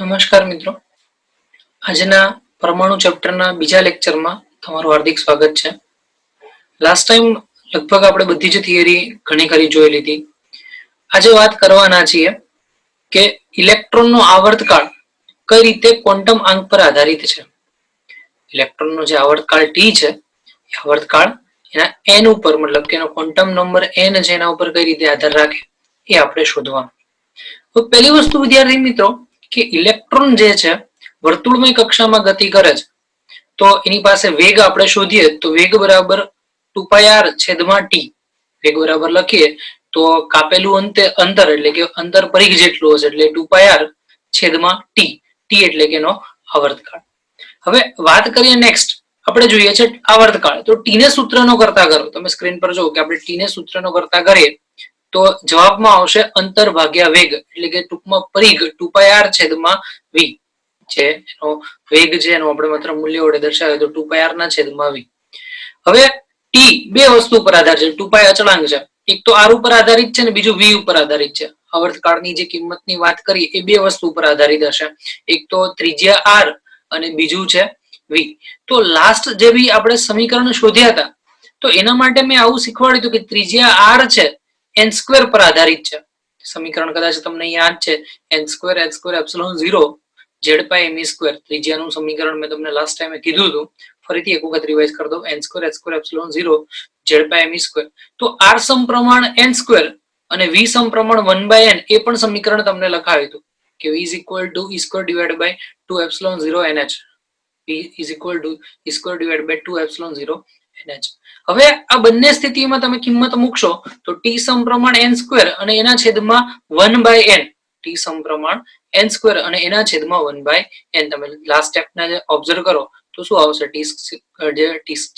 નમસ્કાર મિત્રો, આજના પરમાણુ ચેપ્ટરના બીજા લેક્ચરમાં તમારું હાર્દિક સ્વાગત છે. લાસ્ટ ટાઈમ લગભગ આપણે બધી જ થિયરી ઘણી ખરી જોઈ લીધી. આજે વાત કરવાના છીએ કે ઇલેક્ટ્રોનનો આવર્તકાળ કઈ રીતે ક્વોન્ટમ આંક પર આધારિત છે. ઇલેક્ટ્રોનનો જે આવર્તકાળ ટી છે, એ આવર્તકાળ એના એન ઉપર, મતલબ કે એનો ક્વોન્ટમ નંબર એન છે એના ઉપર કઈ રીતે આધાર રાખે એ આપણે શોધવાનું. તો પહેલી વસ્તુ વિદ્યાર્થી મિત્રો કે ઇલેક્ટ્રોન જે છે વર્તુળમય કક્ષામાં ગતિ કરે છે, તો એની પાસે વેગ આપણે શોધીએ તો વેગ બરાબર 2πr છેદમાં ટી. વેગ બરાબર લખીએ તો કાપેલું અંતર એટલે કે અંતર પરિઘ જેટલું હશે એટલે 2πr છેદમાં ટી. ટી એટલે કે એનો આવર્તકાળ. હવે વાત કરીએ નેક્સ્ટ, આપણે જોઈએ છે આવર્તકાળ. તો ટી ને સૂત્રનો કરતા કરો, તમે સ્ક્રીન પર જુઓ કે આપણે ટી ને સૂત્રનો કરતા કરીએ તો જવાબમાં આવશે અંતર ભાગ્યા વેગ, એટલે કે ટૂંકમાં પરિઘ 2πr છેદમાં v છે. એનો વેગ છે એનો આપણે માત્ર મૂલ્ય વડે દર્શાવીએ તો 2πr ના છેદમાં v. હવે ટી બે વસ્તુ પર આધાર છે. 2π અચળાંક છે, એક તો r ઉપર આધારિત છે ને બીજું v ઉપર આધારિત છે. આવર્તકાળની જે કિંમતની વાત કરી એ બે વસ્તુ ઉપર આધારિત હશે, એક તો ત્રિજ્યા r અને બીજું છે v. તો લાસ્ટ જે બી આપણે સમીકરણ શોધ્યા હતા તો એના માટે મેં આવું શીખવાડ્યું હતું કે ત્રિજ્યા r છે n સ્ક્વેર પર આધારિત છે. સમીકરણ કદાચ તમને યાદ છે, n square h square epsilon 0 z પાઈ m સ્ક્વેર. ત્રિજ્યાનું સમીકરણ મેં તમને લાસ્ટ ટાઈમે કીધું હતું, ફરીથી એક વખત રિવાઇઝ કરી દઉં. n square h square epsilon 0 z પાઈ m સ્ક્વેર. તો r સમપ્રમાણ n સ્ક્વેર અને v સમપ્રમાણ 1/n એ પણ સમીકરણ તમને લખાવ્યું હતું કે v is equal to e square divided by 2 epsilon 0 nh. v is equal to e square divided by 2 epsilon 0 nh. હવે આ બંને સ્થિતિમાં તમે કિંમત મૂકશો તો t સમપ્રમાણ n સ્ક્વેર અને એના છેદમાં 1/n. t સમપ્રમાણ n સ્ક્વેર અને એના છેદમાં 1/n. તમે લાસ્ટ સ્ટેપને ઓબ્ઝર્વ કરો તો શું આવશે? t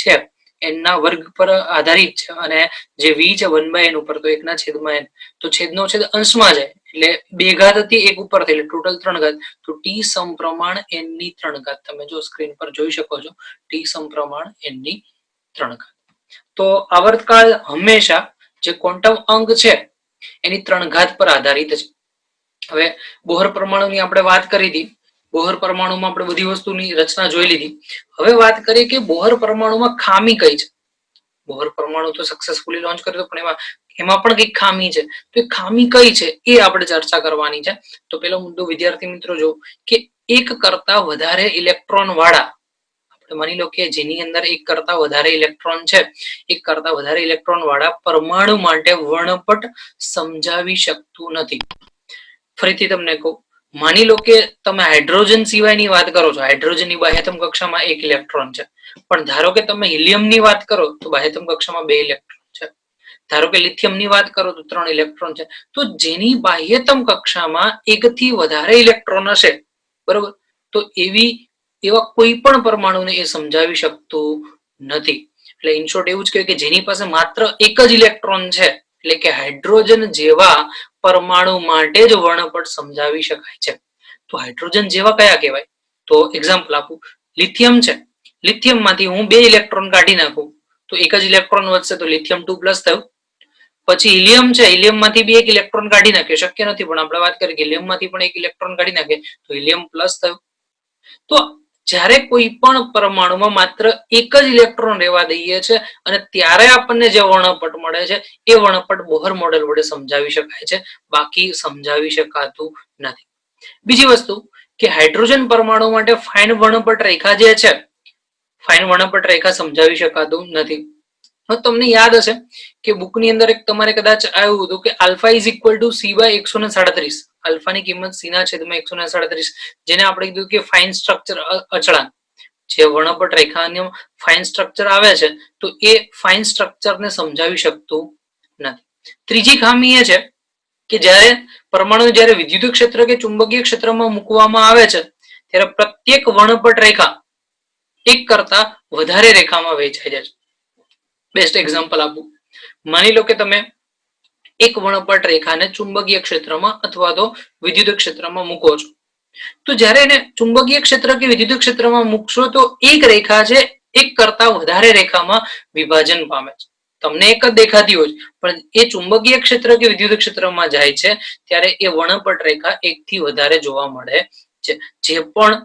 છે n ના વર્ગ પર આધારિત છે અને જે v છે 1/n ઉપર, તો 1 ના છેદમાં n. તો છેદનો છેદ અંશમાં જાય એટલે 2 ઘાત હતી 1 ઉપર થઈ એટલે ટોટલ 3 ઘાત. તો t સમપ્રમાણ n ની 3 ઘાત. તમે જો સ્ક્રીન પર જોઈ શકો છો, t સમપ્રમાણ n ની 3 ઘાત. તો આવર્તકાળ હંમેશા જે ક્વોન્ટમ અંક છે એની 3 ઘાત પર આધારિત છે. હવે બોહર પરમાણુની આપણે વાત કરી હતી. બોહર પરમાણુમાં આપણે બધી વસ્તુની રચના જોઈ લીધી. હવે વાત કરીએ કે બોહર પરમાણુમાં ખામી કઈ છે. બોહર પરમાણુ તો સક્સેસફુલી લોન્ચ કર્યો પણ એમાં પણ કઈક ખામી છે. તો એ ખામી કઈ છે એ આપણે ચર્ચા કરવાની છે. તો પેલો મુદ્દો વિદ્યાર્થી મિત્રો જો કે એક કરતા વધારે ઇલેક્ટ્રોન વાળા, આપણે માની લો કે જેની અંદર એક કરતા વધારે ઇલેક્ટ્રોન છે, એક કરતા વધારે ઇલેક્ટ્રોન વાળા પરમાણુ માટે વર્ણપટ સમજાવી શકતું નથી. ફરીથી તમને કહું, માની લો કે તમે હાઇડ્રોજન સિવાયની વાત કરો છો. હાઇડ્રોજનની બાહ્યતમ કક્ષામાં 1 ઇલેક્ટ્રોન છે, પણ ધારો કે તમે હિલિયમની વાત કરો તો બાહ્યતમ કક્ષામાં 2 ઇલેક્ટ્રોન છે. ધારો કે લિથિયમની વાત કરો તો 3 ઇલેક્ટ્રોન છે. તો જેની બાહ્યતમ કક્ષામાં 1 થી વધારે ઇલેક્ટ્રોન હશે, બરોબર, તો એવા કોઈ પણ પરમાણુને એ સમજાવી શકતું નથી. એટલે ઇન શોર્ટ એવું જ કહે કે જેની પાસે માત્ર 1 જ ઇલેક્ટ્રોન છે, એટલે કે હાઇડ્રોજન જેવા પરમાણુ માટે જ વર્ણપટ સમજાવી શકાય છે. તો હાઇડ્રોજન જેવા કયા કહેવાય? તો એક્ઝામ્પલ આપું, લિથિયમ છે. લિથિયમ માંથી હું 2 ઇલેક્ટ્રોન કાઢી નાખું તો 1 જ ઇલેક્ટ્રોન વધશે, તો લિથિયમ 2+ થયું. પછી હિલિયમ છે, હિલિયમ માંથી 2 ઇલેક્ટ્રોન કાઢી નાખીએ, શક્ય નથી પણ આપણે વાત કરીએ કે હિલિયમ માંથી પણ 1 ઇલેક્ટ્રોન કાઢી નાખીએ તો હિલિયમ પ્લસ થયું. તો જ્યારે કોઈ પણ પરમાણુમાં માત્ર 1 જ ઇલેક્ટ્રોન રહેવા દઈએ છે અને ત્યારે આપણને જે વર્ણપટ મળે છે એ વર્ણપટ બોહર મોડેલ વડે સમજાવી શકાય છે, બાકી સમજાવી શકાતું નથી. બીજી વસ્તુ કે હાઇડ્રોજન પરમાણુ માટે ફાઇન વર્ણપટ રેખા જે છે, ફાઇન વર્ણપટ રેખા સમજાવી શકાતું નથી. તમને યાદ હશે કે બુકની અંદર એક તમારે કદાચ આવ્યું હતું કે alpha is equal two c/137. આલ્ફાની કિંમત c ના છેદમાં 137, જેને આપણે કીધું કે ફાઇન સ્ટ્રક્ચર અચળાંક. જે વર્ણપટ રેખાનું ફાઇન સ્ટ્રક્ચર આવે છે તો એ ફાઇન સ્ટ્રક્ચરને સમજાવી શકતું નથી. ત્રીજી ખામી એ છે કે જ્યારે પરમાણુ જ્યારે વિદ્યુત ક્ષેત્ર કે ચુંબકીય ક્ષેત્રમાં મૂકવામાં આવે છે ત્યારે પ્રત્યેક વર્ણપટ રેખા એક કરતા વધારે રેખામાં વહેંચાઈ જાય છે. બેસ્ટ એક્ઝામ્પલ આપું, માની લો કે તમે એક વર્ણપટ રેખાને ચુંબકીય ક્ષેત્રમાં અથવા તો વિદ્યુત ક્ષેત્રમાં મૂકો છો, તો જ્યારે એને ચુંબકીય ક્ષેત્ર કે વિદ્યુત ક્ષેત્રમાં મૂકશો તો એક રેખા છે એક કરતા વધારે રેખામાં વિભાજન પામે છે. તમને એક જ દેખાતી હોય પણ એ ચુંબકીય ક્ષેત્ર કે વિદ્યુત ક્ષેત્રમાં જાય છે ત્યારે એ વર્ણપટ રેખા 1 થી વધારે જોવા મળે જે પણ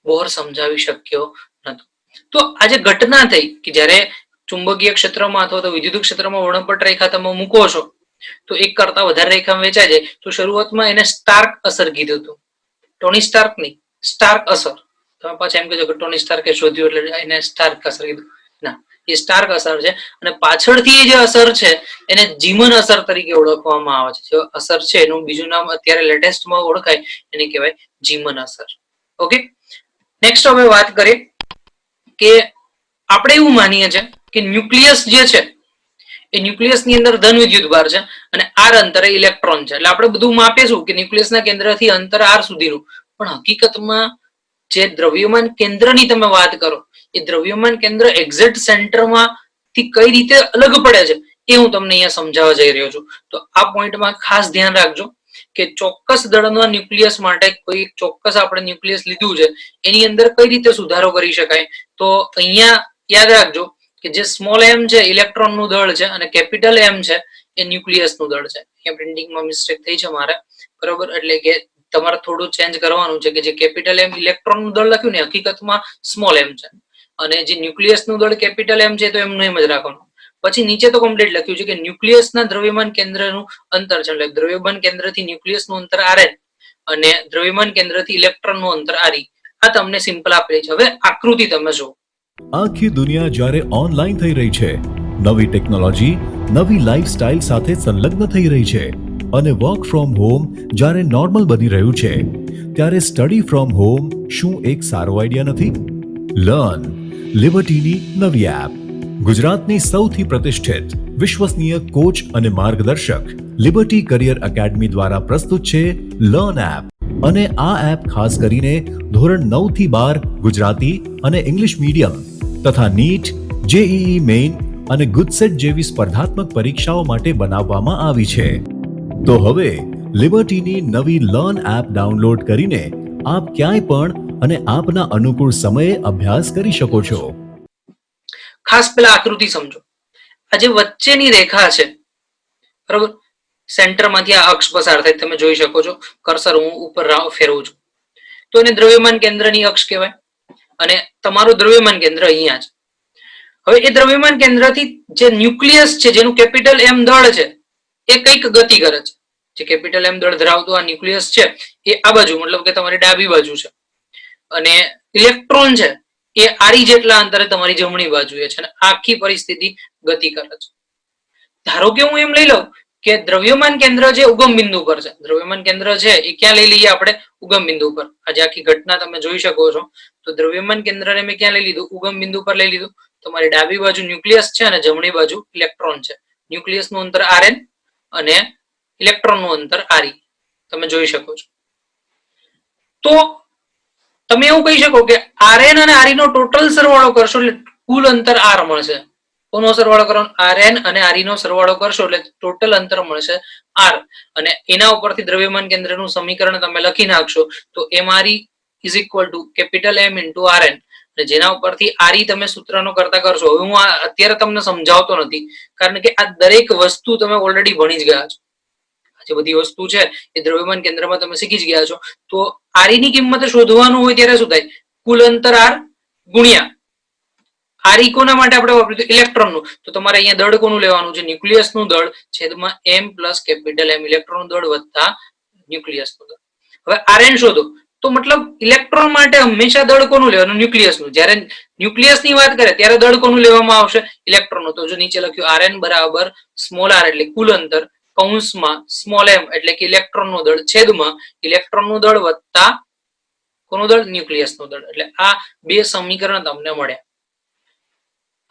બોર સમજાવી શક્યો નતો. તો આજે ઘટના થઈ કે જ્યારે ચુંબકીય ક્ષેત્રમાં અથવા તો વિદ્યુત ક્ષેત્રમાં વર્ણપટ રેખા તમે મૂકો છો તો એક કરતા વધારે રેખા વેચાય જાય તો શરૂઆતમાં એને સ્ટાર્ક અસર કીધું હતું. ટોની સ્ટાર્ક નહીં, સ્ટાર્ક અસર. તમે પાછા એમ કહેજો કે ટોની સ્ટાર્કે શોધ્યું એટલે એને સ્ટાર્ક અસર કીધું. ના, એ સ્ટાર્ક અસર છે અને પાછળથી જે અસર છે એને જીમન અસર તરીકે ઓળખવામાં આવે છે. જે અસર છે એનું બીજું નામ અત્યારે લેટેસ્ટમાં ઓળખાય એને કહેવાય જીમન અસર. ઓકે, નેક્સ્ટ હવે વાત કરીએ કે આપણે એવું માનીએ છીએ કે ન્યુક્લિયસ જે છે એ ન્યુક્લિયસ ની અંદર ધન વિદ્યુત ભાર છે અને આર અંતરે ઇલેક્ટ્રોન છે. એટલે આપણે બધું માપીશું કે ન્યુક્લિયસના કેન્દ્રથી અંતર આર સુધીનું, પણ હકીકતમાં જે દ્રવ્યમાન કેન્દ્રની તમે વાત કરો એ દ્રવ્યમાન કેન્દ્ર એક્ઝેક્ટ સેન્ટરમાં થી કઈ રીતે અલગ પડે છે એ હું તમને અહીંયા સમજાવવા જઈ રહ્યો છું. તો આ પોઈન્ટમાં ખાસ ધ્યાન રાખજો કે ચોક્કસ દળના ન્યુક્લિયસ માટે કોઈ ચોક્કસ આપણે ન્યુક્લિયસ લીધું છે એની અંદર કઈ રીતે સુધારો કરી શકાય. તો અહીંયા યાદ રાખજો કે જે સ્મોલ એમ છે ઇલેક્ટ્રોન નું દળ છે અને કેપિટલ એમ છે એ ન્યુક્લિયસ નું દળ છે. અહીંયા પ્રિન્ટિંગમાં મિસ્ટેક થઈ છે મારે, બરોબર. એટલે કે તમારે થોડું ચેન્જ કરવાનું છે કે જે કેપિટલ એમ ઇલેક્ટ્રોન નું દળ લખ્યું ને હકીકતમાં સ્મોલ એમ છે અને જે ન્યુક્લિયસ નું દળ કેપિટલ એમ છે તો એમનું એમ જ રાખવાનું. પછી નીચે તો કમ્પ્લીટ લખ્યું છે કે ન્યુક્લિયસના દ્રવ્યમાન કેન્દ્રનું અંતર છે, એટલે દ્રવ્યમાન કેન્દ્રથી ન્યુક્લિયસનું અંતર આર અને દ્રવ્યમાન કેન્દ્રથી ઇલેક્ટ્રોનનું અંતર આર. આ તમને સિમ્પલ આપેલી છે. હવે આકૃતિ તમે જુઓ. આખી દુનિયા જ્યારે ઓનલાઈન થઈ રહી છે, નવી ટેકનોલોજી નવી લાઈફસ્ટાઈલ સાથે સંલગ્ન થઈ રહી છે અને વર્ક ફ્રોમ હોમ જ્યારે નોર્મલ બની રહ્યું છે, ત્યારે સ્ટડી ફ્રોમ હોમ શું એક સારો આઈડિયા નથી? લર્ન લિબર્ટીની નવી એપ. ગુજરાતની સૌથી પ્રતિષ્ઠિત વિશ્વસનીય કોચ અને માર્ગદર્શક લિબર્ટી કરિયર એકેડમી દ્વારા પ્રસ્તુત છે લર્ન એપ. અને આ એપ ખાસ કરીને ધોરણ 9 થી 12 ગુજરાતી અને ઇંગ્લિશ મીડિયમ તથા નીટ, જેઈઈ મેઇન અને ગુજસેટ જેવી સ્પર્ધાત્મક પરીક્ષાઓ માટે બનાવવામાં આવી છે. તો હવે લિબર્ટીની નવી લર્ન એપ ડાઉનલોડ કરીને આપ ક્યાંય પણ અને આપના અનુકૂળ સમયે અભ્યાસ કરી શકો છો. ખાસ પેલા આકૃતિ સમજો. આ જે વચ્ચેની રેખા છે, બરોબર, સેન્ટરમાંથી આ અક્ષ પસાર થાય તમે જોઈ શકો છો. કર્સર હું ઉપર ફેરવું છું તો એને દ્રવ્યમાન કેન્દ્રની અક્ષ કહેવાય અને તમારું દ્રવ્યમાન કેન્દ્ર અહીંયા છે. હવે એ દ્રવ્યમાન કેન્દ્રથી જે ન્યુક્લિયસ છે જેનું કેપિટલ એમ દળ છે એ કઈક ગતિ કરે છે. જે કેપિટલ એમ દળ ધરાવતું આ ન્યુક્લિયસ છે એ આ બાજુ મતલબ કે તમારી ડાબી બાજુ છે અને ઇલેક્ટ્રોન છે એ આરી જેટલા અંતરે તમારી જમણી બાજુએ છે અને આખી પરિસ્થિતિ ગતિ કરે છે. ધારો કે હું એમ લઈ લઉં કે દ્રવ્યમાન કેન્દ્ર જે ઉગમ બિંદુ પર છે, દ્રવ્યમાન કેન્દ્ર છે એ ક્યાં લઈ લઈએ આપણે? ઉગમ બિંદુ પર. આજે આખી ઘટના તમે જોઈ શકો છો. તો દ્રવ્યમાન કેન્દ્રને મેં ક્યાં લઈ લીધું? ઉગમ બિંદુ પર લઈ લીધું. તમારી ડાબી બાજુ ન્યુક્લિયસ છે અને જમણી બાજુ ઇલેક્ટ્રોન છે. ન્યુક્લિયસ નું અંતર આરએન અને ઇલેક્ટ્રોન નું અંતર આરઈ તમે જોઈ શકો છો. તો તમે એવું કહી શકો કે આરએન અને આરઈ નો ટોટલ સરવાળો કરશો એટલે કુલ અંતર આર મળશે. કોનો સરવાળો કરવાનો? આરએન અને આરઈ નો સરવાળો કરશો એટલે ટોટલ અંતર મળશે આર અને એના ઉપરથી દ્રવ્યમાન કેન્દ્રનું સમીકરણ તમે લખી નાખશો તો MRE is equal to capital M into RN. જેના ઉપરથી આરઈ તમે સૂત્રનો કરતા કરશો. હવે હું અત્યારે તમને સમજાવતો નથી કારણ કે આ દરેક વસ્તુ તમે ઓલરેડી ભણી જ ગયા છો. જે બધી વસ્તુ છે એ દ્રવ્યમાન કેન્દ્રમાં તમે શીખી જ ગયા છો. તો આરઈ ની કિંમત શોધવાનું હોય ત્યારે શું થાય? કુલ અંતર આર ગુણ્યા આરઈ કોના માટે આપણે વાપર્યું? ઇલેક્ટ્રોન નું. તો તમારે અહીંયા દળ કોનું લેવાનું છે? ન્યુક્લિયસ નું દળ છેદમાં એમ પ્લસ કેપિટલ એમ ઇલેક્ટ્રોન દળ વત્તા ન્યુક્લિયસ નું દળ. હવે આરએન શોધો તો મતલબ ઇલેક્ટ્રોન માટે હંમેશા દળ કોનું લેવાનું? ન્યુક્લિયસ નું. જ્યારે ન્યુક્લિયસ ની વાત કરે ત્યારે દળ કોનું લેવામાં આવશે? ઇલેક્ટ્રોન નું. તો જો નીચે લખ્યું આરએન બરાબર સ્મોલ આર એટલે કુલ અંતર કૌંસમાં સ્મોલ એમ એટલે કે ઇલેક્ટ્રોન નું દળ છેદમાં ઇલેક્ટ્રોન નું દળ વત્તા કોનું દળ? ન્યુક્લિયસ નું દળ. એટલે આ બે સમીકરણ તમને મળ્યા.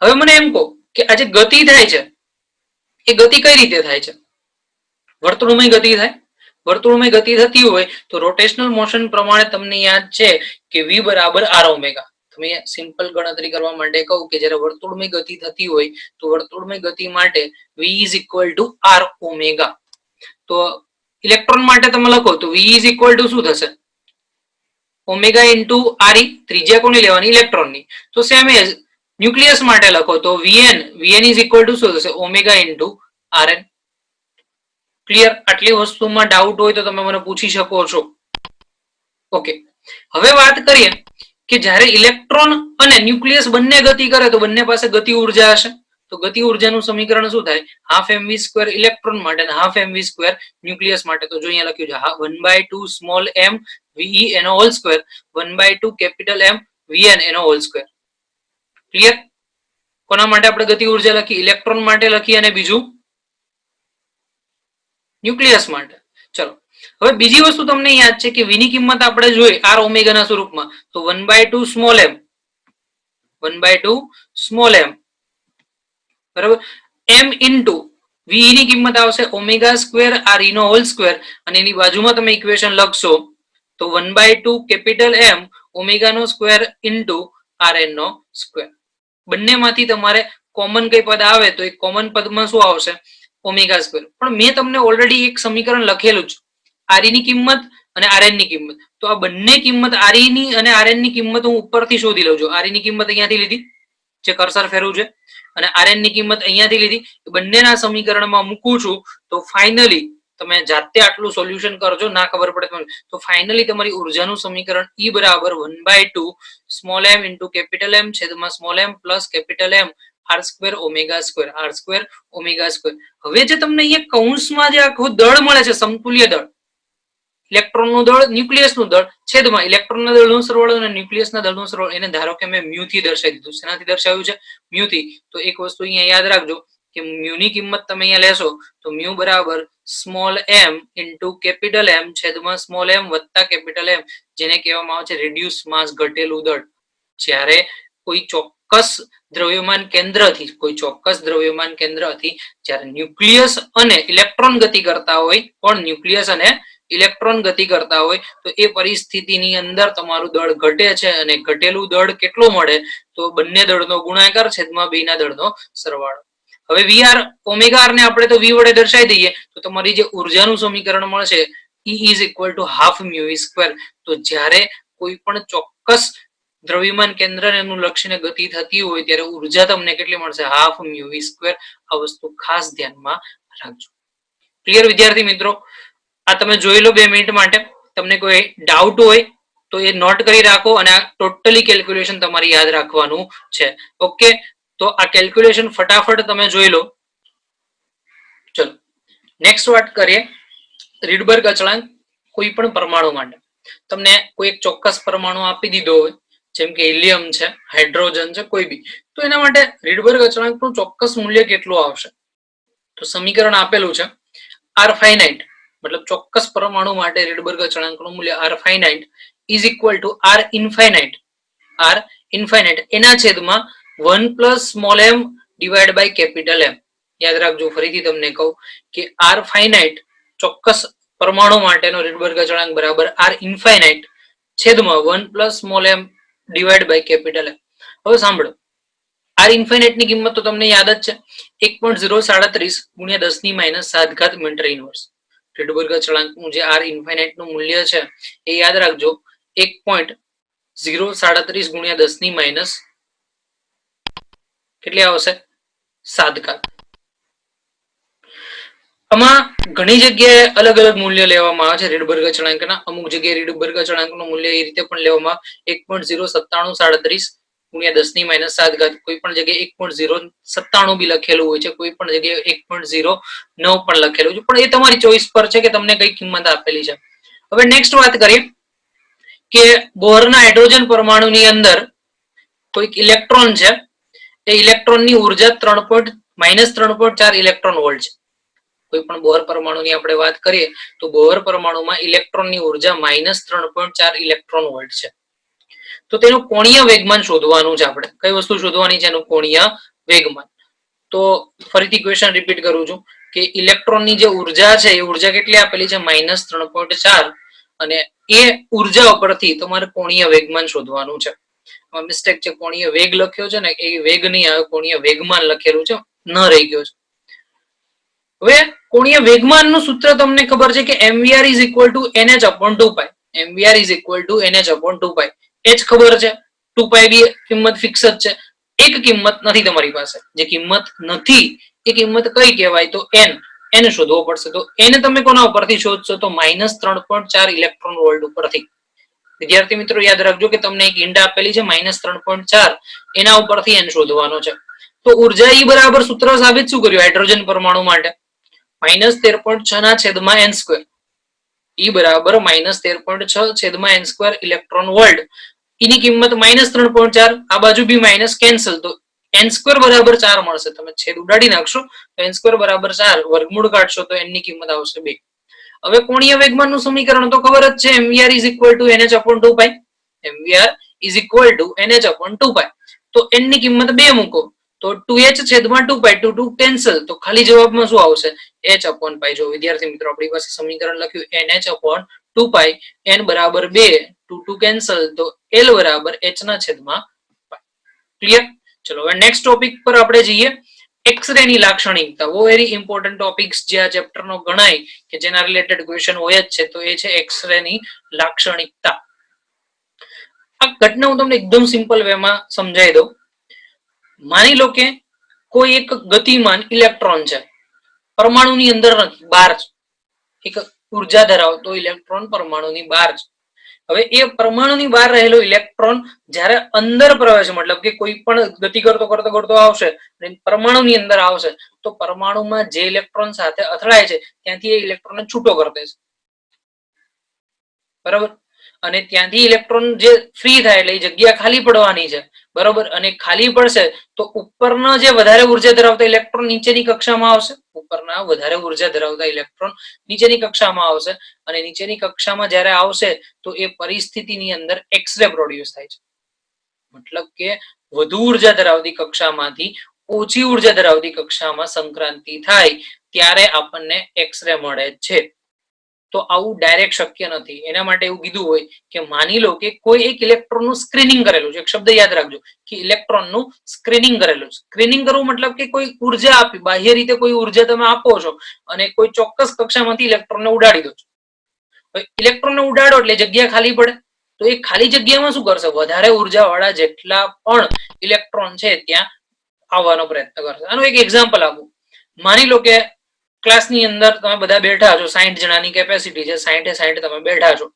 હવે મને એમ કહો કે આ જે ગતિ થાય છે એ ગતિ કઈ રીતે થાય છે? વર્તુળમય ગતિ થાય. વર્તુળમય ગતિ થતી હોય તો રોટેશનલ મોશન પ્રમાણે તમને યાદ છે કે v બરાબર આર ઓમેગા. તમે સિમ્પલ ગણતરી કરવા માટે કહું કે જ્યારે વર્તુળમય ગતિ થતી હોય તો વર્તુળમય ગતિ માટે v is equal to R omega. તો ઇલેક્ટ્રોન માટે તમે લખો તો v ઇઝ ઇક્વલ ટુ શું થશે? Omega into RE. ત્રિજ્યા કોની લેવાની? ઇલેક્ટ્રોનની. તો સેમ એઝ ન્યુક્લિયસ માટે લખો તો vn ઇઝ ઇક્વલ ટુ શું થશે? Omega into RN. ક્લિયર? આટલી વસ્તુમાં ડાઉટ હોય તો તમે મને પૂછી શકો છો. ઓકે, હવે વાત કરીએ કે જ્યારે ઇલેક્ટ્રોન અને ન્યુક્લિયસ બંને ગતિ કરે તો બંને પાસે ગતિ ઉર્જા હશે. તો ગતિ ઉર્જાનું સમીકરણ શું થાય? હાફ mv સ્ક્વેર ઇલેક્ટ્રોન માટે અને હાફ mv સ્ક્વેર ન્યુક્લિયસ માટે. તો જો અહીંયા લખ્યું છે 1/2 સ્મોલ m ve એનો whole square 1/2 capital M vn એનો હોલ સ્ક્વેર. ક્લિયર? કોના માટે આપણે ગતિ ઉર્જા લખી? ઇલેક્ટ્રોન માટે લખી અને બીજું ન્યુક્લિયસ માટે. ચલો હવે બીજી વસ્તુ તમને યાદ છે કે v ની કિંમત આપણે જોઈ r ઓમેગા ના સ્વરૂપમાં. તો 1/2 સ્મોલ m 1/2 સ્મોલ m બરાબર m ઇન્ટુ v ની કિંમત આવશે ઓમેગા સ્ક્વેર r e નો હોલ સ્ક્વેર અને એની બાજુમાં તમે ઇક્વેશન લખશો તો 1/2 કેપિટલ M ઓમેગા નો સ્ક્વેર ઇન્ટુ rn નો સ્ક્વેર. બંનેમાંથી તમારે કોમન કઈ પદ આવે તો એ કોમન પદમાં શું આવશે? Omega square. પણ મેં તમને ઓલરેડી એક સમીકરણ લખેલું છે re ની કિંમત અને rn ની કિંમત. તો આ બંને કિંમત re ની અને rn ની કિંમત હું ઉપરથી શોધી લઉં છું. re ની કિંમત અહીંયાથી લીધી જે કર્સર ફેરવું છે અને rn ની કિંમત અહીંયાથી લીધી. બંનેના સમીકરણમાં મૂકું છું તો ફાઇનલી તમે જાતે આટલું સોલ્યુશન કરજો, ના ખબર પડે તો ફાઇનલી તમારી ઉર્જાનું સમીકરણ E બરાબર 1/2 small m into capital M છેદમાં small m plus capital M r square omega square r square omega square. હવે જે તમને અહીંયા કૌંસમાં જે આખું દળ મળે છે સમતુલ્ય દળ, ઇલેક્ટ્રોનનું દળ ન્યુક્લિયસનું દળ છેદમાં ઇલેક્ટ્રોનના દળનો સરવાળો અને ન્યુક્લિયસના દળનો સરવાળો, એને ધારો કે મેં મ્યુ થી દર્શાવી દીધું. શેનાથી દર્શાવ્યું છે? મ્યુ થી. તો એક વસ્તુ અહીંયા યાદ રાખજો કે મ્યુ ની કિંમત તમે અહીંયા લેશો તો મ્યુ બરાબર small m into capital M છેદમાં સ્મોલ m વત્તા કેપિટલ M, જેને કહેવામાં આવે છે રિડ્યુસ માસ, ઘટેલું દળ. જ્યારે કોઈ ચોક્કસ દ્રવ્યમાન કેન્દ્રથી જ્યારે ન્યુક્લિયસ અને ઇલેક્ટ્રોન ગતિ કરતા હોય, પણ ન્યુક્લિયસ અને ઇલેક્ટ્રોન ગતિ કરતા હોય તો એ પરિસ્થિતિની અંદર તમારું દળ ઘટે છે અને ઘટેલું દળ કેટલો મળે? તો બંને દળનો ગુણાકાર છેદમાં બેના દળનો સરવાળો. હવે વીઆર ઓમેગા આર ને આપણે તો v વડે દર્શાવી દઈએ તો તમારી જે ઉર્જાનું સમીકરણ મળશે E is equal to half mu v square. તો જ્યારે કોઈ પણ ચોક્કસ દ્રવ્યમાન કેન્દ્ર એનું લક્ષીને ગતિ થતી હોય ત્યારે ઉર્જા તમને કેટલી મળશે? Half mu v square. આ વસ્તુ ખાસ ધ્યાનમાં રાખજો. ક્લિયર વિદ્યાર્થી મિત્રો? આ તમે જોઈ લો 2 મિનિટ માટે. તમને કોઈ ડાઉટ હોય તો એ નોટ કરી રાખો અને આ ટોટલી કેલ્ક્યુલેશન તમારે યાદ રાખવાનું છે. ઓકે, તો આ કેલ્ક્યુલેશન ફટાફટ તમે જોઈ લો. ચલો નેક્સ્ટ વાત કરીએ રીડબર્ગ અચળાંક કોઈ પણ પરમાણુ માટે. તમને કોઈ એક ચોક્કસ પરમાણુ આપી દીધો હોય, જેમ કે હિલિયમ છે, હાઇડ્રોજન છે, કોઈ બી, તો એના માટે રીડબર્ગ અચળાંકનું ચોક્કસ મૂલ્ય કેટલું આવશે? તો સમીકરણ આપેલું છે r ફાઇનાઇટ, મતલબ ચોક્કસ પરમાણુ માટે રીડબર્ગ અચળાંકનું મૂલ્ય r finite is equal to r infinite એના છેદમાં 1 plus small m divide by capital M. યાદ રાખજો, ફરીથી તમને કહું કે r ફાઇનાઇટ ચોક્કસ પરમાણુ માટેનો રીડબર્ગ અચળાંક બરાબર r ઇન્ફાઇનાઇટ છેદમાં 1 plus small m divide by capital M. હવે સાંભળો, r ઇન્ફાઇનાઇટ ની કિંમત તો તમને યાદ જ છે 1.037 ગુણ્યા 10 ની માઇનસ 7 ઘાત મીટર ઇનવર્સ. રીડબર્ગ અચળાંકનું જે r ઇન્ફાઇનાઇટ નું મૂલ્ય છે એ યાદ રાખજો 1.037 ગુણ્યા 10 ની માઇનસ કેટલી આવશે? 7 ઘાત. આમાં ઘણી જગ્યાએ અલગ અલગ મૂલ્ય લેવામાં આવે છે રીડબર્ગ અચળાંકના. અમુક જગ્યાએ રીડબર્ગ અચળાંકનું મૂલ્ય એ રીતે પણ લેવામાં 1.09737 ગુણ્યા 10 ની માઇનસ 7 ઘાત. કોઈ પણ જગ્યાએ 1.097 બી લખેલું હોય છે, કોઈ પણ જગ્યાએ 1.09 પણ લખેલું છે, પણ એ તમારી ચોઈસ પર છે કે તમને કઈ કિંમત આપેલી છે. હવે નેક્સ્ટ વાત કરીએ કે બોહરના હાઇડ્રોજન પરમાણુની અંદર કોઈક ઇલેક્ટ્રોન છે, એ ઇલેક્ટ્રોનની ઉર્જા -3.4 ઇલેક્ટ્રોન વોલ્ટ છે. કોઈ પણ બોહર પરમાણુની આપણે વાત કરીએ તો બોહર પરમાણુમાં ઇલેક્ટ્રોનની ઉર્જા -3.4 ઇલેક્ટ્રોન વોલ્ટ છે. તો તેનું કોણીય વેગમાન શોધવાનું છે. આપણે કઈ વસ્તુ શોધવાની છે? એનું કોણીય વેગમાન. તો ફરીથી ક્વેશ્ચન રિપીટ કરું છું કે ઇલેક્ટ્રોનની જે ઉર્જા છે એ ઉર્જા કેટલી આપેલી છે? -3.4, અને એ ઉર્જા ઉપરથી તમારે કોણીય વેગમાન શોધવાનું છે. મિસ્ટેક છે, કોણીય વેગ લખ્યો છે ને, એ વેગ નહીં આવે, કોણીય વેગમાન લખેલું છે, ન રહી ગયો છે. હવે કોણીય વેગમાનનું સૂત્ર તમને ખબર છે કે mvr is equal to nh upon 2π. mvr is equal to nh upon 2π. એ જ ખબર છે, 2π બી કિંમત ફિક્સ જ છે. એક કિંમત નથી તમારી પાસે. જે કિંમત નથી એ કિંમત કઈ કહેવાય? તો n શોધવો પડશે. તો n તમે કોના ઉપરથી શોધશો? તો -3.4 ઇલેક્ટ્રોન વોલ્ટ ઉપરથી. વિદ્યાર્થી મિત્રો યાદ રાખજો કે તમને એક હિન્ટ આપેલી છે -3.4, એના ઉપરથી n શોધવાનો છે. તો ઉર્જા E બરાબર સૂત્ર સાબિત શું કર્યું હાઇડ્રોજન પરમાણુ માટે? -13.6 ના છેદમાં n સ્ક્વેર. E બરાબર -13.6 છેદમાં n સ્ક્વેર ઇલેક્ટ્રોન વોલ્ટ. એની કિંમત -3.4, આ બાજુ બી માઇનસ કેન્સલ, તો n સ્ક્વેર બરાબર 4 મળશે. તમે છેદ ઉડાડી નાખશો તો n સ્ક્વેર બરાબર 4, વર્ગમૂળ કાઢશો તો n ની કિંમત આવશે 2. હવે કોણીય વેગમાનનું સમીકરણ તો ખબર જ છે, mvr nh/2π. mvr nh/2π. તો n ની કિંમત 2 મૂકો તો 2h છેદમાં 2π, 2 કેન્સલ, તો ખાલી જવાબમાં શું આવશે? h/π. જો વિદ્યાર્થી મિત્રો આપણી પાસે સમીકરણ લખ્યું nh/2π, n બરાબર 2, 2 કેન્સલ, તો l બરાબર h ના છેદમાં π. ક્લિયર? ચલો હવે નેક્સ્ટ ટોપિક પર આપણે જઈએ. એક્સરે ની લાક્ષણિકતા, બહુ વેરી ઇમ્પોર્ટન્ટ ટોપિક્સ જે આ ચેપ્ટર નો ગણાય કે જેના રિલેટેડ ક્વેશ્ચન હોય જ છે, તો એ છે એક્સરે ની લાક્ષણિકતા. આ ઘટના હું તમને એકદમ સિમ્પલ વેમાં સમજાવી દઉં. માની લો કે કોઈ એક ગતિમાન ઇલેક્ટ્રોન છે, પરમાણુની અંદર નથી, બહાર છે. એક ઉર્જા ધરાવતો ઇલેક્ટ્રોન પરમાણુની બહાર છે. હવે એ પરમાણુની બહાર રહેલો ઇલેક્ટ્રોન જ્યારે અંદર પ્રવેશ, મતલબ કે કોઈ પણ ગતિ કરતો કરતો કરતો આવશે અને પરમાણુની અંદર આવશે, તો પરમાણુમાં જે ઇલેક્ટ્રોન સાથે અથડાય છે ત્યાંથી એ ઇલેક્ટ્રોનને છૂટો કરી દેશે. બરાબર? અને ત્યાંથી ઇલેક્ટ્રોન જે ફ્રી થાય એટલે એ જગ્યા ખાલી પડવાની છે. બરોબર? અને ખાલી પડશે તો ઉપરના જે વધારે ઉર્જા ધરાવતા ઇલેક્ટ્રોન નીચેની કક્ષામાં આવશે. ઉપરના વધારે ઉર્જા ધરાવતા ઇલેક્ટ્રોન નીચેની કક્ષામાં આવશે, અને નીચેની કક્ષામાં જ્યારે આવશે તો એ પરિસ્થિતિની અંદર એક્સરે પ્રોડ્યુસ થાય છે. મતલબ કે વધુ ઉર્જા ધરાવતી કક્ષામાંથી ઓછી ઉર્જા ધરાવતી કક્ષામાં સંક્રાંતિ થાય ત્યારે આપણને એક્સરે મળે છે. તો આવું ડાયરેક્ટ શક્ય નથી. એના માટે એવું કીધું હોય કે માની લો કે કોઈ એક ઇલેક્ટ્રોનનું સ્ક્રીનિંગ કરેલું છે. એક શબ્દ યાદ રાખજો કે ઇલેક્ટ્રોનનું સ્ક્રીનિંગ કરેલું છે. સ્ક્રીનિંગ કરવું મતલબ કે કોઈ ઉર્જા આપી, બાહ્ય રીતે કોઈ ઉર્જા તમે આપો છો અને કોઈ ચોક્કસ કક્ષામાંથી ઇલેક્ટ્રોનને ઉડાડી દો છો. ઇલેક્ટ્રોનને ઉડાડો એટલે જગ્યા ખાલી પડે, તો એ ખાલી જગ્યામાં શું કરશે? વધારે ઉર્જા વાળા જેટલા પણ ઇલેક્ટ્રોન છે ત્યાં આવવાનો પ્રયત્ન કરશે. આનું એક એક્ઝામ્પલ આપું. માની લો કે ક્લાસની અંદર તમે બધા બેઠા છો, 60 જણાની કેપેસિટી છે, 60 તમે બેઠા છો.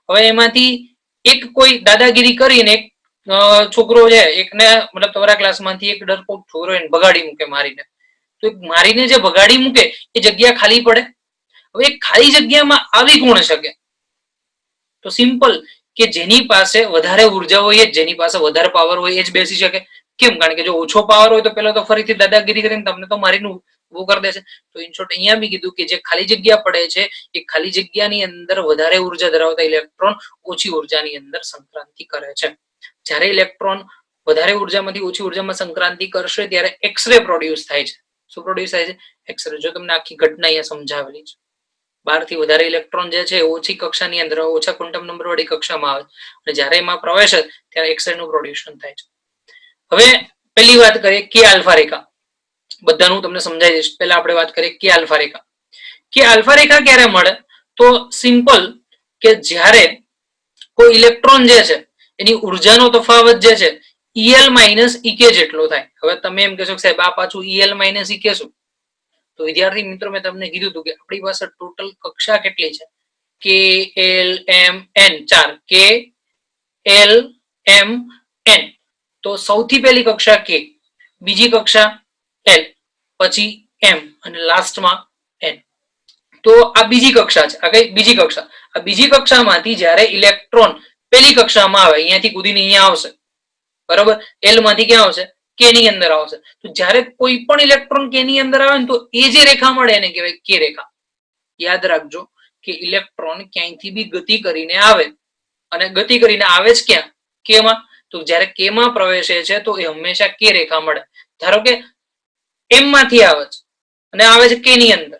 હવે એમાંથી એક કોઈ દાદાગીરી કરીને એક છોકરો છે, એકને મતલબ તમારા ક્લાસમાંથી એક ડરપોક છોકરો એને ભગાડી મૂકે મારીને. તો મારીને જે ભગાડી મૂકે એ જગ્યા ખાલી પડે. હવે ખાલી જગ્યામાં આવી કોણ શકે? તો સિમ્પલ કે જેની પાસે વધારે ઉર્જા હોય, જેની પાસે વધારે પાવર હોય એ જ બેસી શકે. કેમ? કારણ કે જો ઓછો પાવર હોય તો પેલા તો ફરીથી દાદાગીરી કરીને તમને તો મારીને ઉભું કરી દેશે. તો ઇન શોર્ટ અહીંયા બી કીધું કે જે ખાલી જગ્યા પડે છે એ ખાલી જગ્યાની અંદર વધારે ઉર્જા ધરાવતા ઇલેક્ટ્રોન ઓછી ઉર્જાની અંદર સંક્રાંતિ કરે છે. જ્યારે ઇલેક્ટ્રોન વધારે ઉર્જામાંથી ઓછી ઉર્જામાં સંક્રાંતિ કરશે ત્યારે એક્સરે પ્રોડ્યુસ થાય છે. શું પ્રોડ્યુસ થાય છે? એક્સરે. જો તમને આખી ઘટના અહીંયા સમજાવેલી છે. બહારથી વધારે ઇલેક્ટ્રોન જે છે ઓછી કક્ષાની અંદર, ઓછા ક્વોન્ટમ નંબર વાળી કક્ષામાં આવે અને જ્યારે એમાં પ્રવેશે ત્યારે એક્સરે નું પ્રોડ્યુશન થાય છે. હવે પહેલી વાત કરીએ કે આલ્ફા રેખા. બધાનું તમને સમજાઈ દઈશ. પહેલા આપણે વાત કરીએ કે આલ્ફા રેખા. કે આલ્ફા રેખા ક્યારે મળે? તો સિમ્પલ કે જ્યારે કોઈ ઇલેક્ટ્રોન જે છે એની ઉર્જાનો તફાવત જે છે EL - EK જેટલો થાય. હવે તમે એમ કહેશો કે સાહેબ આ પાછું EL - EK શું? તો વિદ્યાર્થી મિત્રો મેં તમને કીધું હતું કે આપણી પાસે ટોટલ કક્ષા કેટલી છે? કે એલ એમ એન 4. કે એલ એમ એન. તો સૌથી પહેલી કક્ષા કે, બીજી કક્ષા એલ, પછી એમ અને લાસ્ટમાં એન. તો આ બીજી કક્ષા છે. આ કઈ બીજી કક્ષા? આ બીજી કક્ષામાંથી જ્યારે ઇલેક્ટ્રોન પહેલી કક્ષામાં આવે, અહીંયાથી કૂદીને અહીંયા આવશે, બરોબર? એલ માંથી ક્યાં આવશે? કે ની અંદર આવશે. તો જ્યારે કોઈ પણ ઇલેક્ટ્રોન કે ની અંદર આવે ને તો એ જે રેખા મળે એને કહેવાય કે રેખા. યાદ રાખજો કે ઇલેક્ટ્રોન ક્યાંયથી બી ગતિ કરીને આવે, અને ગતિ કરીને આવે જ ક્યાં? કે માં. તો જ્યારે કે માં પ્રવેશે છે તો એ હંમેશા કે રેખા મળે. ધારો કે એમ માંથી આવે છે અને આવે છે કે ની અંદર,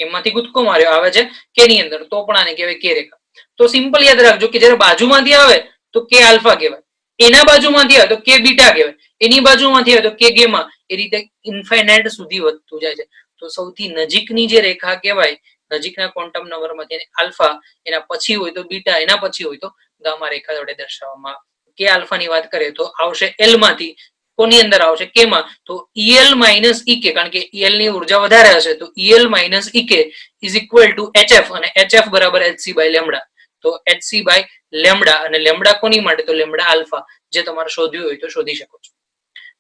એમાંથી કૂદકો માર્યો, આવે છે કે ની અંદર, તો પણ આને કહેવાય કે રેખા. તો સિમ્પલ યાદ રાખજો કે જ્યારે બાજુમાંથી આવે તો કે આલ્ફા કહેવાય, એના બાજુમાંથી આવે તો કે બીટા કહેવાય, એની બાજુમાંથી આવે તો કે ગેમા. એ રીતે ઇન્ફાઇનાઇટ સુધી વધતું જાય છે. તો સૌથી નજીકની જે રેખા કહેવાય, નજીકના ક્વોન્ટમ નંબરમાંથી આલ્ફા, એના પછી હોય તો બીટા, એના પછી હોય તો ગામા રેખા વડે દર્શાવવામાં આવે. કે આલ્ફા ની વાત કરીએ તો આવશે એલ માંથી, કોની અંદર આવશે? કે માં. તો EL - EK, કારણ કે EL ની ઉર્જા વધારે હશે તો EL - EK is equal two HF, અને HF બરાબર HC બાય લેમ્ડા. તો HC બાય લેમડા, અને લેમડા કોની માટે? તો લેમડા આલ્ફા, જે તમારે શોધ્યું હોય તો શોધી શકો છો.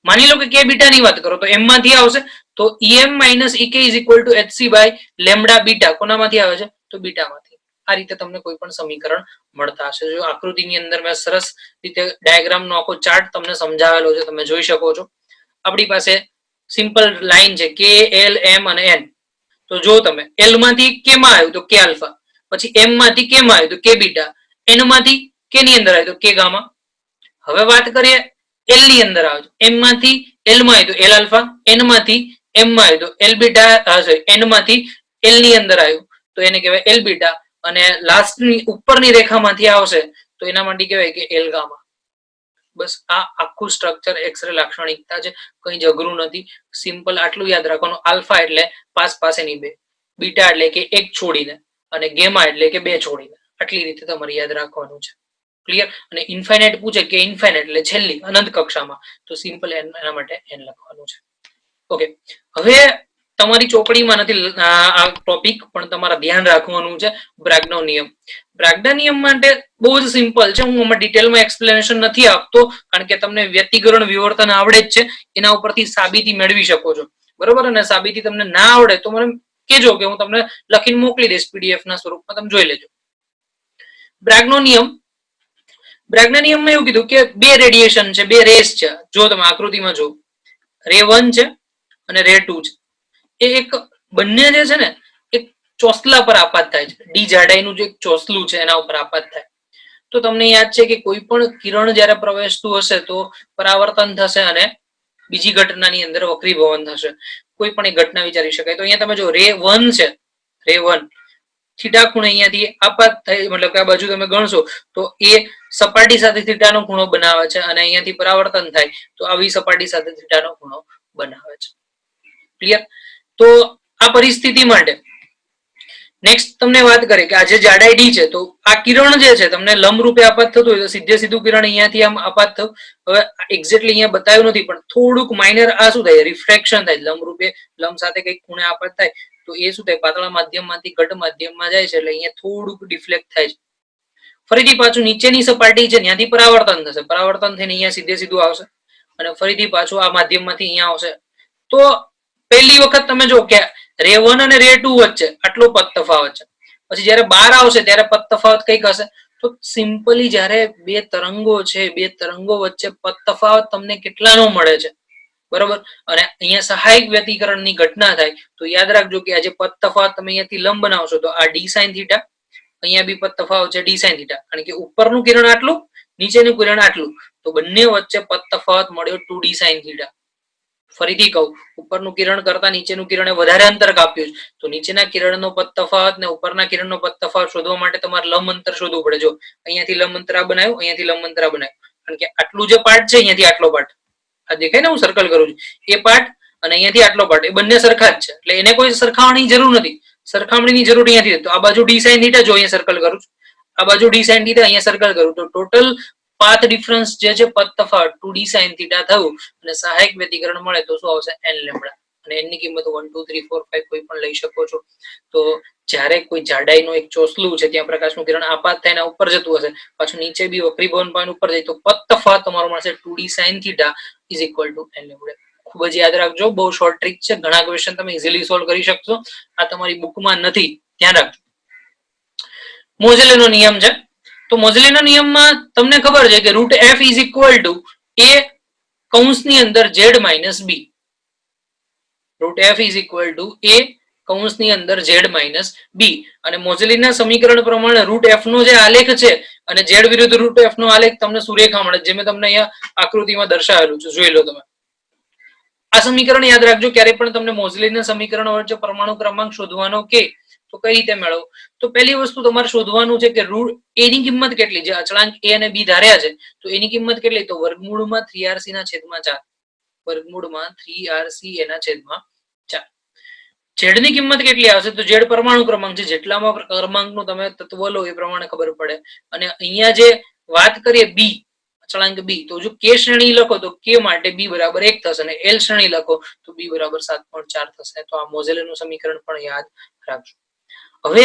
માની લો કે કે બીટા ની વાત કરો તો એમ માંથી આવશે, તો EM minus EK is equal to HC by lambda beta. કોનામાંથી આવે છે? તો બીટામાંથી. આ રીતે તમને કોઈ પણ સમીકરણ મળતા હશે. જો આકૃતિની અંદર મેં સરસ રીતે ડાયાગ્રામનો આખો ચાર્ટ તમને સમજાવેલો છે, તમે જોઈ શકો છો. આપણી પાસે સિમ્પલ લાઈન છે કે એલ એમ અને એન. તો જો તમે એલ માંથી કે માં આવ્યું તો કે આલ્ફા, પછી એમ માંથી કે માં આવ્યું તો કે બીટા, એન માંથી કે ની અંદર આવ્યું તો કે ગામા. હવે વાત કરીએ એલ ની અંદર આવે તો એમ માંથી એલ માં આવ્યું તો એલ આલ્ફા, એન માંથી એમ માં આવ્યું તો એલ બીટા, એન માંથી એલ ની અંદર આવ્યું તો એને કહેવાય એલ બીટા, અને લાસ્ટ ની ઉપરની રેખામાંથી આવશે તો એના માટે કહેવાય કે એલ ગામા. બસ આ આખું સ્ટ્રક્ચર એક્સરે લાક્ષણિકતા છે, કંઈ જ અઘરું નથી. સિમ્પલ આટલું યાદ રાખવાનું, આલ્ફા એટલે પાસ પાસેની બે, બીટા એટલે કે એક છોડીને, અને ગેમા એટલે કે બે છોડીને. આટલી રીતે તમારે યાદ રાખવાનું છે. ક્લિયર? અને ઇન્ફાઇનાઇટ પૂછે કે ઇન્ફાઇનાઇટ એટલે છેલ્લી અનંત કક્ષામાં, તો સિમ્પલ એના માટે એન લખવાનું છે. ઓકે, હવે તમારી ચોપડીમાં નથી આ ટોપિક, પણ તમારે ધ્યાન રાખવાનું છે બ્રાગનો નિયમ. બ્રાગના નિયમ માટે બહુ જ સિમ્પલ છે, હું આમાં ડિટેલમાં એક્સપ્લેનેશન નથી આપતો, કારણ કે તમને વ્યતિકરણ વિવર્તન આવડે જ છે, એના ઉપરથી સાબિતી મેળવી શકો છો. બરોબર? અને સાબિતી તમને ના આવડે તો મને કહેજો કે હું તમને લખીને મોકલી દઈશ PDF ના સ્વરૂપમાં, તમે જોઈ લેજો. બ્રાગનો નિયમ, બ્રાગના નિયમમાં એવું કીધું કે બે રેડિયેશન છે, બે રેસ છે. જો તમે આકૃતિમાં જો, રે 1 છે અને રે 2 છે. એ એક બંને જે છે ને એક ચોસલા પર આપાત થાય છે. ડી જાડાઈનું જે ચોસલું છે એના ઉપર આપાત થાય. તો તમને યાદ છે કે કોઈ પણ કિરણ જ્યારે પ્રવેશતું હશે તો પરાવર્તન થશે અને બીજી ઘટનાની અંદર વક્રીભવન થશે. કોઈ પણ એક ઘટના વિચારી શકાય. તો અહીંયા તમે જો રે 1 છે, રે 1 થીટા ખૂણે અહીંયાથી આપાત થઈ, મતલબ કે આ બાજુ તમે ગણશો તો એ સપાટી સાથે થીટાનો ખૂણો બનાવે છે, અને અહીંયાથી પરાવર્તન થાય તો આવી સપાટી સાથે થીટાનો ખૂણો બનાવે છે. ક્લિયર? તો આ પરિસ્થિતિ માટે નેક્સ્ટ તમને વાત કરીએ કે આ જે જાડાઈ ડી છે, તો આ કિરણ જે છે તમને લંબ રૂપે આપાત થતું હોય તો સીધે સીધું કિરણ અહીંયાથી આમ આપાત થયું. હવે એક્ઝેક્ટલી અહીંયા બતાવ્યું નથી, પણ થોડુંક માઇનર આ શું થાય, રિફ્રેક્શન થાય. લંબ રૂપે લંબ સાથે કંઈક ખૂણે આપાત થાય તો એ શું થાય, પાતળા માધ્યમમાંથી ઘટ માધ્યમમાં જાય છે, એટલે અહીંયા થોડુંક ડિફ્લેક્ટ થાય છે. ફરીથી પાછું નીચેની સપાટી છે ત્યાંથી પરાવર્તન થશે, પરાવર્તન થઈને અહીંયા સીધે સીધું આવશે, અને ફરીથી પાછું આ માધ્યમમાંથી અહીંયા આવશે. તો પહેલી વખત તમે જો કે રે 1 અને રે 2 વચ્ચે આટલો પદ તફાવત છે, પછી જ્યારે બહાર આવશે ત્યારે પદ તફાવત કઈક હશે. તો સિમ્પલી જ્યારે બે તરંગો છે, બે તરંગો વચ્ચે પદ તફાવત તમને કેટલાનો મળે છે, બરોબર? અને અહીંયા સહાયક વ્યતિકરણની ઘટના થાય તો યાદ રાખજો કે આ જે પદ તફાવત તમે અહીંયાથી લંબ બનાવશો તો આ ડી સાઇન થીટા, અહીંયા બી પદ તફાવત છે ડી સાઇન થીટા, કારણ કે ઉપરનું કિરણ આટલું, નીચેનું કિરણ આટલું, તો બંને વચ્ચે પદ તફાવત મળ્યો 2d સાઇન થીટા. ફરીથી કહું, ઉપરનું કિરણ કરતા નીચેનું કિરણે વધારે અંતર કાપ્યું છે, તો નીચેના કિરણનો પદ તફાવત ને ઉપરના કિરણનો પદ તફાવત શોધવા માટે તમારે લંબ અંતર શોધવું પડે. જો અહીંયાથી લંબ અંતર આ બનાવ્યું, અહીંયાથી લંબ અંતર આ બનાવ્યું, કારણ કે આટલું જે પાર્ટ છે અહીંયાથી આટલો પાર્ટ, આ દેખાય ને હું સર્કલ કરું છું, એ પાર્ટ અને અહીંયાથી આટલો પાર્ટ, એ બંને સરખા જ છે, એટલે એને કોઈ સરખાવવાની જરૂર નથી. સરખામણીની જરૂર અહીંયાથી, તો આ બાજુ ડી સાઇન થીટા, જો અહીંયા સર્કલ કરું છું, આ બાજુ ડી સાઇન થીટા, અહીંયા સર્કલ કરું, તો ટોટલ પાથ ડિફરન્સ જે છે પદ તફાવત 2d sin થીટા થયું, અને સહાયક વ્યતિકરણ મળે તો શું આવશે, n લેમ્બડા. અને n ની કિંમત 1 2 3 4 5 કોઈ પણ લઈ શકો છો. તો જ્યારે કોઈ જાડાઈનું એક ચોસલું છે ત્યાં પ્રકાશનું કિરણ આપાત થઈને ઉપર જતું હશે, પાછું નીચે બી વક્રીભવન પામીને ઉપર જાય, તો પદ તફાવત તમારો મળશે 2d sin theta is equal two n lambda. ખૂબ જ યાદ રાખજો, બહુ શોર્ટ ટ્રીક છે, ઘણા ક્વેશ્ચન તમે ઇઝીલી સોલ્વ કરી શકશો. આ તમારી બુકમાં નથી, ધ્યાન રાખજો. મોઝેલેનો નિયમ છે, તો મોઝેલેના નિયમમાં તમને ખબર છે કે root F is equal to A કૌંસની અંદર Z minus B. Root F is equal to A કૌંસની અંદર ઝેડ માઇનસ બી, અને મોઝેલીના સમીકરણ પ્રમાણે રૂટ એફ નો જે આલેખ છે અને ઝેડ વિરુદ્ધ રૂટ એફ નો આલેખ તમને સુરેખા મળે, જે મેં તમને અહીંયા આકૃતિમાં દર્શાવેલું છે, જોઈ લો તમે. આ સમીકરણ યાદ રાખજો, ક્યારે પણ તમને મોઝેલીના સમીકરણ વચ્ચે પરમાણુ ક્રમાંક શોધવાનો કે તો કઈ રીતે મેળવો. તો પહેલી વસ્તુ તમારે શોધવાનું છે કે રૂટ એ ની કિંમત કેટલી, જે અચળાંક a અને b ધાર્યા છે તો એની કિંમત કેટલી, તો વર્ગમૂળમાં 3rc ના છેદમાં 4, વર્ગમૂળમાં 3rc એના છેદમાં 4. ઝેડ ની કિંમત કેટલી આવશે, તો ઝેડ પરમાણુ ક્રમાંક છે, જેટલામાં ક્રમાંકનું તમે તત્વ લો એ પ્રમાણે ખબર પડે. અને અહીંયા જે વાત કરીએ બી, અચળાંક બી, તો જો કે શ્રેણી લખો તો કે માટે બી બરાબર 1 થશે, અને એલ શ્રેણી લખો તો બી બરાબર 7.4 થશે. તો આ મોઝેલેનું સમીકરણ પણ યાદ રાખજો. હવે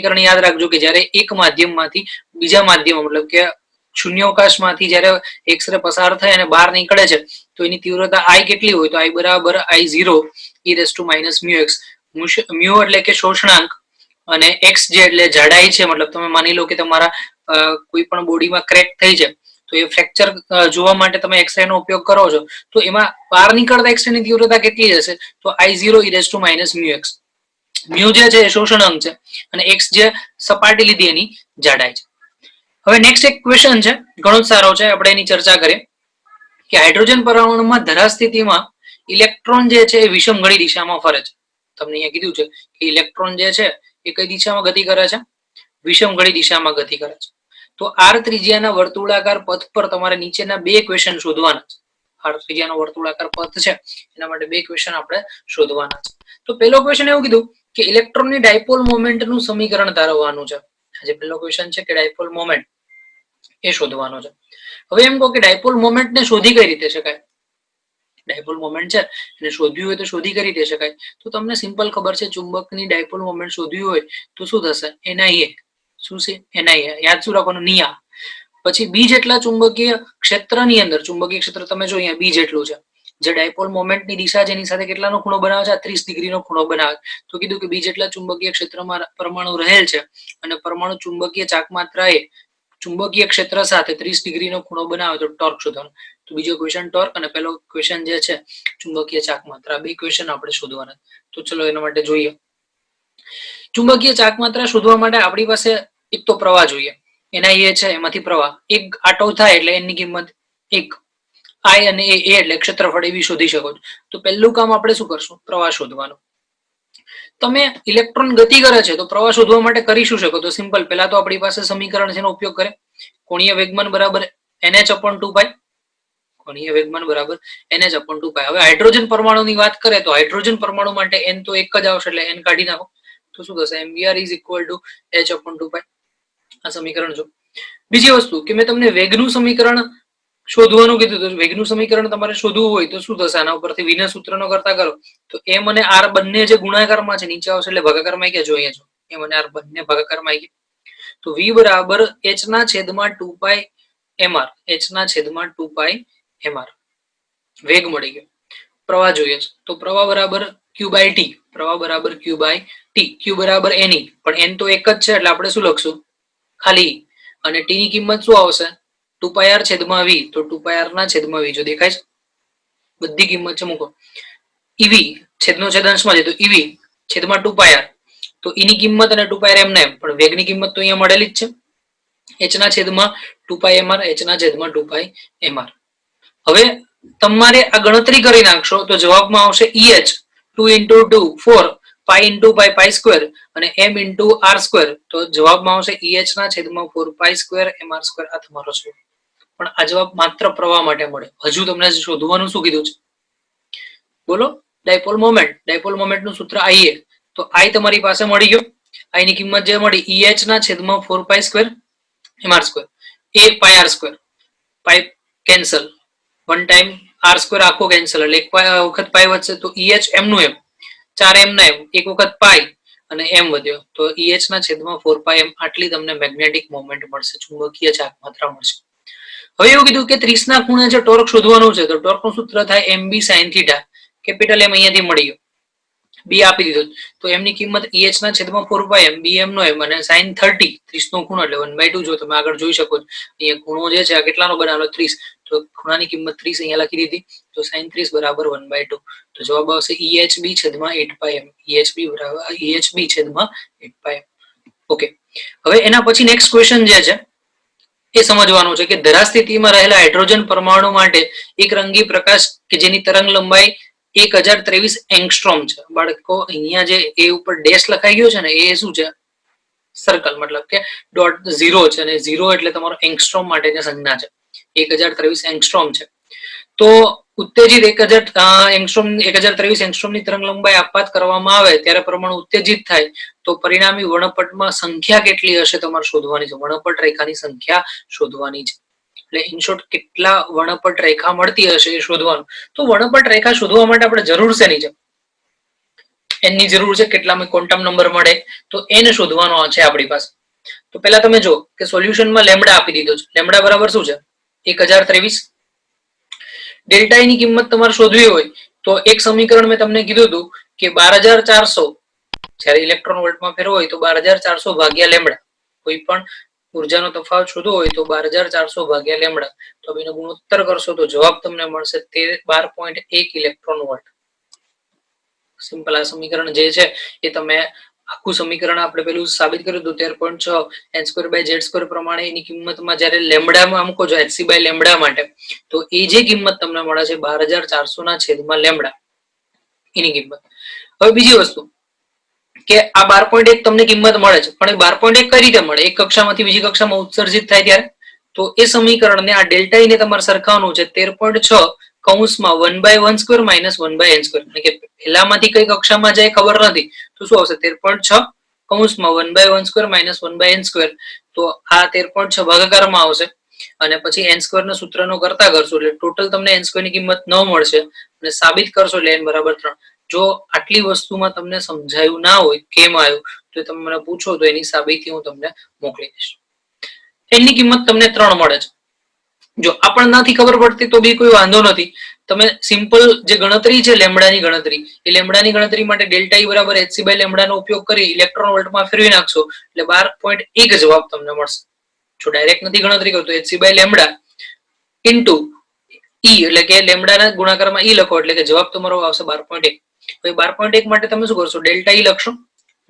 સમીકરણ યાદ રાખજો કે જ્યારે એક માધ્યમમાંથી બીજા માધ્યમ મતલબ કે શૂન્યાવકાશમાંથી જ્યારે એક્સરે પસાર થાય અને બહાર નીકળે છે તો એની તીવ્રતા I કેટલી હોય તો I બરાબર I0 e raised to minus mu x. Mu એટલે કે શોષણાંક અને એક્સ જે એટલે જાડાઈ છે, મતલબ તમે માની લો કે તમારા કોઈ પણ બોડીમાં ક્રેક થઈ છે તો એ ફ્રેક્ચર જોવા માટે તમે એક્સરે નો ઉપયોગ કરો છો તો એમાં બહાર નીકળતા એક્સરે ની તીવ્રતા કેટલી હશે તો I0 e raised to minus mu x. Mu જે છે એ શોષણાંક છે અને એક્સ જે સપાટી લીધી એની જાડાઈ છે. હવે નેક્સ્ટ એક ક્વેશ્ચન છે, ઘણો જ સારો છે, આપણે એની ચર્ચા કરીએ કે હાઇડ્રોજન પરમાણુમાં ધરા સ્થિતિમાં ઇલેક્ટ્રોન જે છે એ વિષમ ઘડી દિશામાં ફરે છે. તમને અહીંયા કીધું છે કે ઇલેક્ટ્રોન જે છે એ કઈ દિશામાં ગતિ કરે છે, વિષમ ઘડી દિશામાં ગતિ કરે છે. તો આર ત્રિજ્યાના વર્તુળાકાર પથ પર તમારે નીચેના બે ક્વેશ્ચન શોધવાના છે. આર ત્રિજ્યાનો વર્તુળાકાર પથ છે એના માટે બે ક્વેશ્ચન આપણે શોધવાના છે. તો પહેલો ક્વેશ્ચન એવું કીધું કે ઇલેક્ટ્રોનની ડાયપોલ મોમેન્ટનું સમીકરણ તારવવાનું છે. આજે પહેલો ક્વેશ્ચન છે કે ડાયપોલ મોમેન્ટ એ શોધવાનો છે. હવે એમ કહો કે ડાયપોલ મોમેન્ટ ને શોધી કઈ રીતે શકાય? ડાયપોલ મોમેન્ટ છે એને શોધવી હોય તો શોધી કઈ રીતે શકાય? તો તમને સિમ્પલ ખબર છે, ચુંબકની ડાયપોલ મોમેન્ટ શોધવી હોય તો શું થશે? NIA. શું છે? NIA. યાદ શું રાખવાનું? નિયા. પછી બી જેટલા ચુંબકીય ક્ષેત્રની અંદર, ચુંબકીય ક્ષેત્ર તમે જો અહીંયા બી જેટલું છે, જે ડાયપોલ મોમેન્ટની દિશા છે એની સાથે કેટલાનો ખૂણો બનાવે છે? 30 ડિગ્રીનો ખૂણો બનાવે. તો કીધું કે બી જેટલા ચુંબકીય ક્ષેત્રમાં પરમાણુ રહેલ છે અને પરમાણુ ચુંબકીય ચાકમાત્રાએ ચુંબકીય ક્ષેત્ર સાથે 30 ડિગ્રીનો ખૂણો બનાવે તો ટોર્ક શોધવાનો. તો તો બીજો ક્વેશ્ચન ટોર્ક અને પહેલો ક્વેશ્ચન જે છે ચુંબકીય ચાક માત્રા. બે ક્વેશ્ચન આપણે શોધવાના. તો ચલો એના માટે જોઈએ. ચુંબકીય ચાક માત્રા શોધવા માટે આપણી પાસે એક તો પ્રવાહ જોઈએ. એના એ છે એમાંથી પ્રવાહ એક આટો થાય એટલે એની કિંમત 1. I અને A એટલે ક્ષેત્રફળ એવી શોધી શકો છો. તો પહેલું કામ આપણે શું કરશું? પ્રવાહ શોધવાનું. તમે ઇલેક્ટ્રોન ગતિ કરે છે તો પ્રવાહ શોધવા માટે કરી શું શકો? તો સિમ્પલ, પહેલા તો આપણી પાસે સમીકરણ છે એનો ઉપયોગ કરે. કોણીય વેગમાન બરાબર NH/2π. કોણીય વેગમાન બરાબર NH/2π. હવે હાઇડ્રોજન પરમાણુની વાત કરે તો હાઇડ્રોજન પરમાણુ માટે n તો એક જ આવશે એટલે n કાઢી નાખો. તો શું થશે? mvr = h/2π. આ સમીકરણ જો. બીજી વસ્તુ કે મેં તમને વેગનું સમીકરણ શોધવાનું કીધું. તો વેગનું સમીકરણ તમારે શોધવું હોય તો શું થશે? આના ઉપરથી વિના સૂત્રનો કરતા કરો તો m અને r બંને જે ગુણાકારમાં છે નીચે આવશે એટલે ભાગાકારમાં આવી ગયા. જો અહીંયા જો m અને r બંને ભાગાકારમાં આવી ગયા. તો v બરાબર h/2π mr. h/2π mr વેગ મળી ગયો. પ્રવાહ જોઈએ છે તો પ્રવાહ બરાબર q/t. પ્રવાહ બરાબર q/t. q બરાબર n e, પણ n તો એક જ છે એટલે આપણે શું લખશું? ખાલી. અને t ની કિંમત શું આવશે? 2πr/v. તો 2πr/v જો દેખાય છે બધી કિંમત છે મૂકો. ev છેદનો છેદાંશમાં છે તો ev છેદમાં 2πr. તો e ની કિંમત અને 2πr એમને એમ, પણ વેગની કિંમત તો અહીંયા મળેલી જ છે. h/2πmr. h/2πmr. હવે તમારે આ ગણતરી કરી નાખશો તો જવાબમાં આવશે EH 2 × 2 4 π × π² અને m × r². તો જવાબમાં આવશે EH/4π² mr². આ તમારો છે. પણ આ જવાબ માત્ર પ્રવાહ માટે મળે. હજુ તમને શોધવાનું શું કીધું છે? બોલો. Dipole moment. ડાયપોલ મોમેન્ટ નું સૂત્ર IA. તો I તમારી પાસે મળી ગયો. I ની કિંમત જે મળી EH/4π² mr². a πr². Pi cancel. One time r² આખો કેન્સલ એટલે એક વખત પાઈ વધશે તો EH m નું m 4m ના m એક વખત પાઈ અને m વધ્યો તો EH/4πm. આટલી તમને મેગ્નેટિક મોમેન્ટ મળશે, ચુંબકીય ચાક માત્રા મળશે. હવે એવું કીધું કે 30 ના ખૂણે જે ટોર્ક શોધવાનું છે તો ટોર્ક નું સૂત્ર થાય mb sin θ. કેપિટલ M અહીંયાથી મળી ગયો. b આપી દીધો તો m ની કિંમત EH/4πm bm નો m અને sin 30 30 નો ખૂણો એટલે 1/2. જો તમે આગળ જોઈ શકો અહીંયા ખૂણો જે છે આ કેટલાનો બનાવેલો? 30. તો ખૂણાની કિંમત 30 અહીંયા લખી દીધી તો sin 30 બરાબર 1/2. તો જવાબ આવશે EHB/8πm. EHB/8πm. ઓકે. હવે એના પછી નેક્સ્ટ ક્વેશ્ચન જે છે એ સમજવાનું છે કે ધરા સ્થિતિમાં રહેલા હાઇડ્રોજન પરમાણુ માટે એક રંગી પ્રકાશ કે જેની તરંગ લંબાઈ 1023 એંગસ્ટ્રોમ છે. બાળકો અહીંયા જે એ ઉપર ડેશ લખાઈ ગયો છે ને એ શું છે? સર્કલ, મતલબ કે ડોટ 0 છે અને 0 એટલે તમારો એંગસ્ટ્રોમ માટેની સંજ્ઞા છે. 1023 એંગસ્ટ્રોમ છે. તો ઉત્તેજિત 1023 એંગસ્ટ્રોમ ની તરંગ લંબાઈ આપવાત કરવામાં આવે ત્યારે પરમાણુ ઉત્તેજિત થાય તો પરિણામી વર્ણપટમાં સંખ્યા કેટલી હશે તમારે શોધવાની છે. વર્ણપટ રેખાની સંખ્યા શોધવાની છે. એટલે ઇન શોર્ટ કેટલા વર્ણપટ રેખા મળતી હશે એ શોધવાનું. તો વર્ણપટ રેખા શોધવા માટે આપણે જરૂર શેની છે? n ની જરૂર છે. કેટલામાં ક્વોન્ટમ નંબર મળે તો n શોધવાનો છે આપણી પાસે. તો પહેલા તમે જો કે સોલ્યુશનમાં લેમ્ડા આપી દીધો છે. લેમ્ડા બરાબર શું છે? 1023. ડેલ્ટા ની કિંમત તમારે શોધવી હોય તો એક સમીકરણ મેં તમને કીધું હતું કે 12400 જ્યારે ઇલેક્ટ્રોન વોલ્ટમાં ફેરવો હોય તો 12400 ભાગ્યા લેમ્ડા. કોઈ પણ ઉર્જાનો તફાવત શોધવો હોય તો 12400 ભાગ્યા લેમ્ડા. તો એનો ગુણોત્તર કરશો તો જવાબ તમને મળશે 12.1 ઇલેક્ટ્રોન વોલ્ટ. સિમ્પલ. આ સમીકરણ જે છે એ તમે આખું સમીકરણ આપણે પેલું સાબિત કર્યું હતું 13.6 n²/z² પ્રમાણે એની કિંમતમાં જ્યારે લેમ્ડામાં મૂકો છો hc/લેમ્ડા માટે તો એ જે કિંમત તમને મળે છે 12400 ના છેદમાં લેમ્ડા એની કિંમત. હવે બીજી વસ્તુ કે આ 12.1 તમને કિંમત મળે છે પણ એ 12.1 કઈ રીતે મળે? એક કક્ષામાંથી બીજી કક્ષામાં ઉત્સર્જિત થાય ત્યારે. તો એ સમીકરણને આ ડેલ્ટા ને તમારે સરખાવવાનું છે 13.6 કૌંસમાં 1/1² - 1/n². કે પહેલામાંથી કઈ કક્ષામાં જાય ખબર નથી તો શું આવશે? 13.6 કૌંસમાં 1/1² - 1/n². તો આ 13.6 ભાગાકારમાં આવશે અને પછી n² ના સૂત્રનો કરતા કરશો એટલે ટોટલ તમને n² ની કિંમત 9 મળશે અને સાબિત કરશો એટલે n બરાબર 3. જો આટલી વસ્તુમાં તમને સમજાયું ના હોય કેમ આવ્યું તો તમે મને પૂછો તો એની સાબિતી હું તમને મોકલી દઈશ. એની કિંમત તમને 3 મળે છે. જો આપણને નથી ખબર પડતી તો બી કોઈ વાંધો નથી. તમે સિમ્પલ જે ગણતરી છે લેમ્ડાની ગણતરી એ લેમ્ડાની ગણતરી માટે ડેલ્ટા E બરાબર hc/લેમ્ડા નો ઉપયોગ કરી ઇલેક્ટ્રોન વોલ્ટમાં ફેરવી નાખશો એટલે 12.1 જવાબ તમને મળશે. જો ડાયરેક્ટ નથી ગણતરી કરતો hc/લેમ્ડા ઇન્ટુ ઈ એટલે કે લેમડાના ગુણાકારમાં ઈ લખો એટલે કે જવાબ તમારો આવશે 12.1. હવે 12.1 માટે તમે શું કરશો? ડેલ્ટા ઈ લખશો.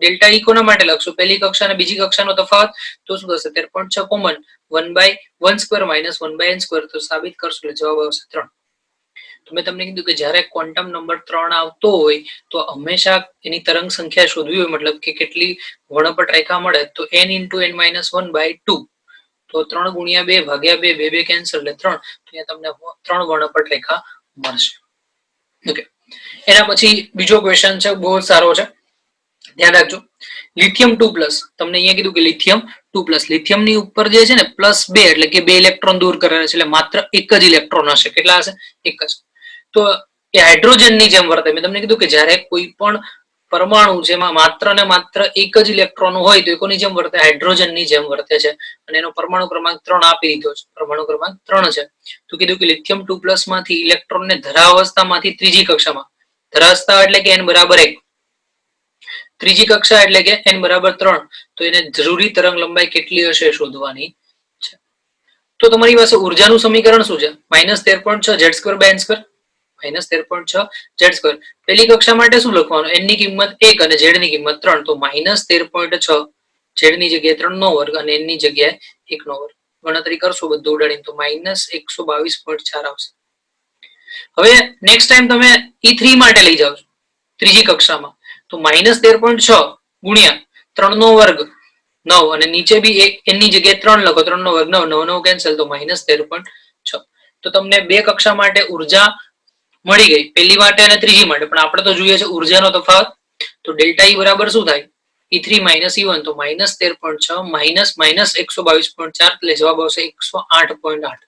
ડેલ્ટા ઈ કોના માટે લખશો? પહેલી કક્ષા અને બીજી કક્ષાનો તફાવત, તો શું થશે? 13.6 કોમન 1/1² માઇનસ 1/n², તો સાબિત કરશો એટલે જવાબ આવશે 3. તો મેં તમને કીધું કે જ્યારે ક્વોન્ટમ નંબર 3 આવતો હોય તો હંમેશા એની તરંગ સંખ્યા શોધવી હોય, મતલબ કે કેટલી વર્ણપટ રેખા મળે, તો n × n-1/2, તો 3 × 2 ભાગ્યા 2, 2 કેન્સલ એટલે 3, તો અહીંયા તમને 3 વર્ણપટ રેખા મળશે. ઓકે, એના પછી બીજો ક્વેશ્ચન છે, બહુ સારો છે, ધ્યાન રાખજો. લિથિયમ 2+, તમને અહીંયા કીધું કે લિથિયમ 2+, લિથિયમ ની ઉપર જે છે ને +2 એટલે કે 2 ઇલેક્ટ્રોન દૂર કરેલા છે, એટલે માત્ર એક જ ઇલેક્ટ્રોન હશે. કેટલા હશે? એક જ. તો એ હાઇડ્રોજન ની જેમ વર્તે. મેં તમને કીધું કે જ્યારે કોઈ પણ પરમાણુ જેમાં માત્ર ને માત્ર એક જ ઇલેક્ટ્રોન હોય તો એ કોની જેમ વર્તે? હાઇડ્રોજન ની જેમ વર્તે છે. અને એનો પરમાણુ ક્રમાંક 3 આપી દીધો છે. પરમાણુ ક્રમાંક 3 છે. તો કીધું કે લિથિયમ 2+ માંથી ઇલેક્ટ્રોન ને ધરાવસ્થામાંથી ત્રીજી કક્ષામાં, ધરાવસ્થા એટલે કે n = 1, ત્રીજી કક્ષા એટલે કે n = 3, તો એને જરૂરી તરંગ લંબાઈ કેટલી હશે શોધવાની છે. તો તમારી પાસે ઉર્જાનું સમીકરણ શું છે? -13.6 z²/n², -13.6 z². પહેલી કક્ષા માટે શું લખવાનું? n ની કિંમત 1 અને z ની કિંમત 3, તો -13.6 z ની જગ્યાએ 3 નો વર્ગ અને n ની જગ્યાએ 1 નો વર્ગ. ગણતરી કરશો બધું ઉડાડીને તો -122.4 આવશે. હવે નેક્સ્ટ ટાઈમ તમે E3 માટે લઈ જાઓ ત્રીજી કક્ષામાં, તો -13.6 ગુણ્યા 3 નો વર્ગ 9, અને નીચે બી n ની જગ્યાએ 3 લખો, 3 નો વર્ગ 9, 9 કેન્સલ, તો -13.6. તો તમને બે કક્ષા માટે ઉર્જા મળી ગઈ, પહેલી માટે અને ત્રીજી માટે. પણ આપણે તો જોઈએ છે ઉર્જાનો તફાવત, તો ડેલ્ટા ઈ બરાબર શું થાય? E3 - E1, તો -13.6 -122.4, એટલે જવાબ આવશે 108.8.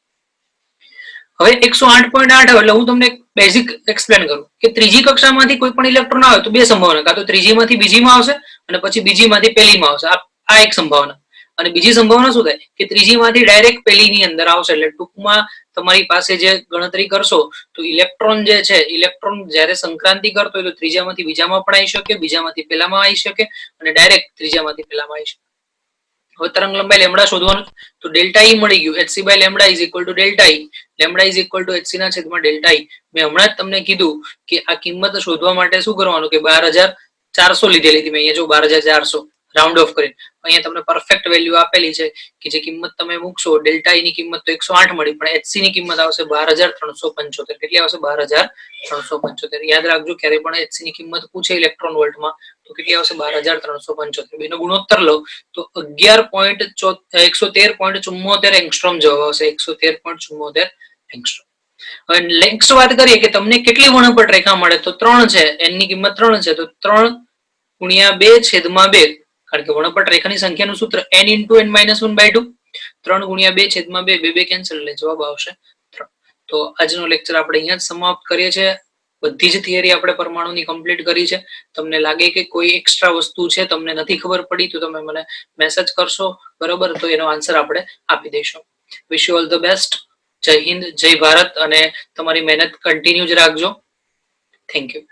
હવે 108.8 એટલે હું તમને બેઝિક એક્સપ્લેન કરું કે ત્રીજી કક્ષામાંથી કોઈ પણ ઇલેક્ટ્રોન આવે તો બે સંભાવના, કાં તો ત્રીજીમાંથી બીજીમાં આવશે અને પછી બીજીમાંથી પહેલીમાં આવશે. આ એક સંભાવના. અને બીજી સંભાવના શું થાય કે ત્રીજીમાંથી ડાયરેક્ટ પહેલીની અંદર આવશે. એટલે ટૂંકમાં તમારી પાસે જે ગણતરી કરશો તો ઇલેક્ટ્રોન જે છે, ઇલેક્ટ્રોન જ્યારે સંક્રાંતિ કરતો હોય તો ત્રીજામાંથી બીજામાં પણ આવી શકે, બીજામાંથી પહેલામાં આવી શકે અને ડાયરેક્ટ ત્રીજામાંથી પહેલામાં આવી શકે. હવે તરંગ લંબાઈ લેમ્ડા શોધવાનું, તો ડેલ્ટા ઈ મળી ગયું. hc/λ = ડેલ્ટા ઈ, લેમ્ડા = hc/ડેલ્ટા ઈ. મેં હમણાં જ તમને કીધું કે આ કિંમત શોધવા માટે શું કરવાનું કે 12400 લીધેલી હતી મેં. અહીંયા જો 12400 રાઉન્ડ ઓફ કરીને, અહીંયા તમને પરફેક્ટ વેલ્યુ આપેલી છે કે જે કિંમત તમે મૂકશો, ડેલ્ટા ઈ ની કિંમત તો 108 મળી, પણ hc ની કિંમત આવશે 12375. કેટલી આવશે? 12375. યાદ રાખજો, ક્યારે પણ hc ની કિંમત પૂછે ઇલેક્ટ્રોન વોલ્ટમાં તો કેટલી આવશે? 12375. બેનો ગુણોત્તર લો તો 113.74 એંગસ્ટ્રોમ જવાબ આવશે. 113.74 એંગસ્ટ્રોમ. હવે નેક્સ્ટ વાત કરીએ કે તમને કેટલી વર્ણપટ રેખા મળે, તો 3 છે, n ની કિંમત 3 છે, તો 3 × 2/2, કારણ કે વર્ણપટ રેખાની સંખ્યાનું સૂત્ર n × n-1/2, 3 × 2/2, 2 કેન્સલ, એટલે જવાબ આવશે 3. તો આજનો લેક્ચર આપણે અહીંયા જ સમાપ્ત કરીએ છીએ. બધી જ થિયરી આપણે પરમાણુની કમ્પ્લીટ કરી છે. તમને લાગે કે કોઈ એક્સ્ટ્રા વસ્તુ છે, તમને નથી ખબર પડી, તો તમે મને મેસેજ કરશો, બરોબર? તો એનો આન્સર આપણે આપી દઈશું. Wish you all the best. જય હિન્દ, જય ભારત, અને તમારી મહેનત કન્ટિન્યુ જ રાખજો. Thank you.